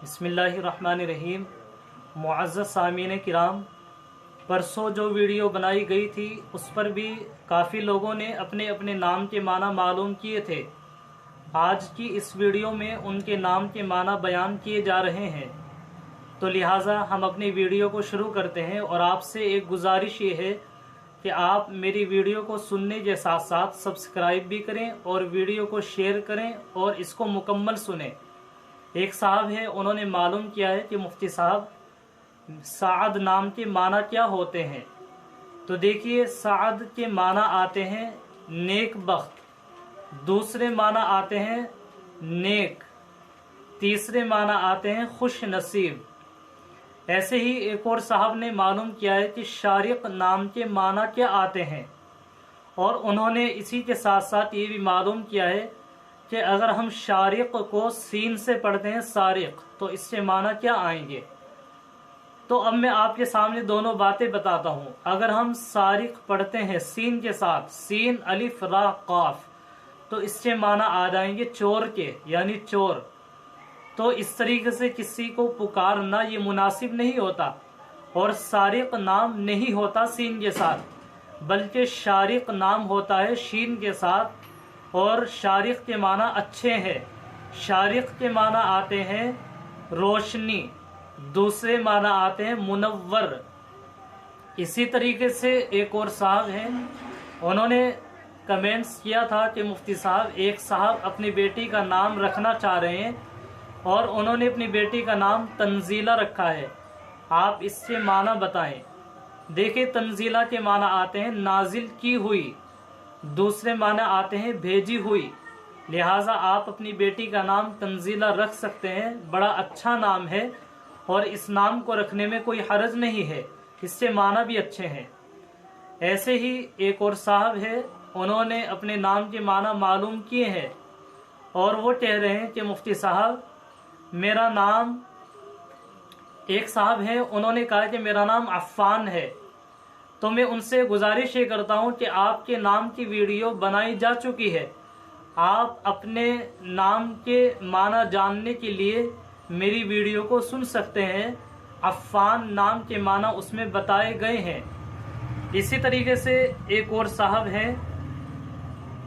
बिस्मिल्लाहिर्रहमानिर्रहीम। मुअज़्ज़ज़ सामीन किराम, परसों जो वीडियो बनाई गई थी उस पर भी काफ़ी लोगों ने अपने अपने नाम के माना मालूम किए थे। आज की इस वीडियो में उनके नाम के माना बयान किए जा रहे हैं, तो लिहाजा हम अपनी वीडियो को शुरू करते हैं। और आपसे एक गुजारिश ये है कि आप मेरी वीडियो को सुनने के साथ साथ सब्सक्राइब भी करें और वीडियो को शेयर करें और इसको मुकम्मल सुनें। एक साहब है, उन्होंने मालूम किया है कि मुफ्ती साहब साद नाम के माना क्या होते हैं। तो देखिए, साद के माना आते हैं नेक बख्त, दूसरे माना आते हैं नेक, तीसरे माना आते हैं खुश नसीब। ऐसे ही एक और साहब ने मालूम किया है कि शारिक नाम के माना क्या आते हैं, और उन्होंने इसी के साथ साथ ये भी मालूम किया है कि अगर हम शारिक को सीन से पढ़ते हैं सारिक, तो इससे माना क्या आएंगे। तो अब मैं आपके सामने दोनों बातें बताता हूँ। अगर हम सारिक पढ़ते हैं सीन के साथ, सीन अलिफ रा काफ, तो इससे माना आ जाएंगे चोर के, यानी चोर। तो इस तरीके से किसी को पुकारना ये मुनासिब नहीं होता, और सारिक नाम नहीं होता सीन के साथ, बल्कि शारिक नाम होता है शीन के साथ। और शारिक के माना अच्छे हैं। शारिक के माना आते हैं रोशनी, दूसरे माना आते हैं मुनव्वर। इसी तरीके से एक और साहब हैं, उन्होंने कमेंट्स किया था कि मुफ्ती साहब, एक साहब अपनी बेटी का नाम रखना चाह रहे हैं और उन्होंने अपनी बेटी का नाम तंजीला रखा है, आप इससे माना बताएं। देखिए, तंजीला के माना आते हैं नाजिल की हुई, दूसरे माना आते हैं भेजी हुई। लिहाजा आप अपनी बेटी का नाम तंजीला रख सकते हैं, बड़ा अच्छा नाम है और इस नाम को रखने में कोई हर्ज नहीं है, इससे माना भी अच्छे हैं। ऐसे ही एक और साहब है, उन्होंने अपने नाम के माना मालूम किए हैं और वो कह रहे हैं कि मुफ्ती साहब मेरा नाम, एक साहब है उन्होंने कहा कि मेरा नाम अफ़ान है। तो मैं उनसे गुजारिश ये करता हूँ कि आपके नाम की वीडियो बनाई जा चुकी है, आप अपने नाम के माना जानने के लिए मेरी वीडियो को सुन सकते हैं। अफ़ान नाम के माना उसमें बताए गए हैं। इसी तरीके से एक और साहब हैं,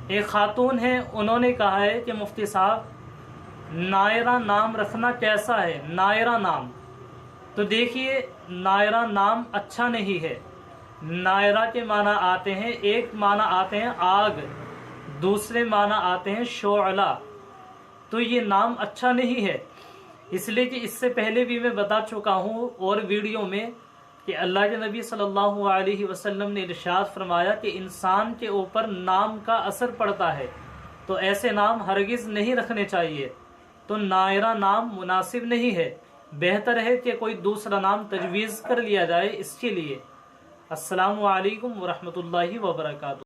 एक खातून हैं, उन्होंने कहा है कि मुफ्ती साहब नायरा नाम रखना कैसा है। नायरा नाम, तो देखिए, नायरा नाम अच्छा नहीं है। नायरा के माना आते हैं, एक माना आते हैं आग, दूसरे माना आते हैं शोअला। तो ये नाम अच्छा नहीं है, इसलिए कि इससे पहले भी मैं बता चुका हूँ और वीडियो में कि अल्लाह के नबी सल्लल्लाहु अलैहि वसल्लम ने इरशाद फरमाया कि इंसान के ऊपर नाम का असर पड़ता है, तो ऐसे नाम हरगिज़ नहीं रखने चाहिए। तो नायरा नाम मुनासिब नहीं है, बेहतर है कि कोई दूसरा नाम तजवीज़ कर लिया जाए इसके लिए। अस्सलामु अलैकुम वरहमतुल्लाहि वबरकातुहू।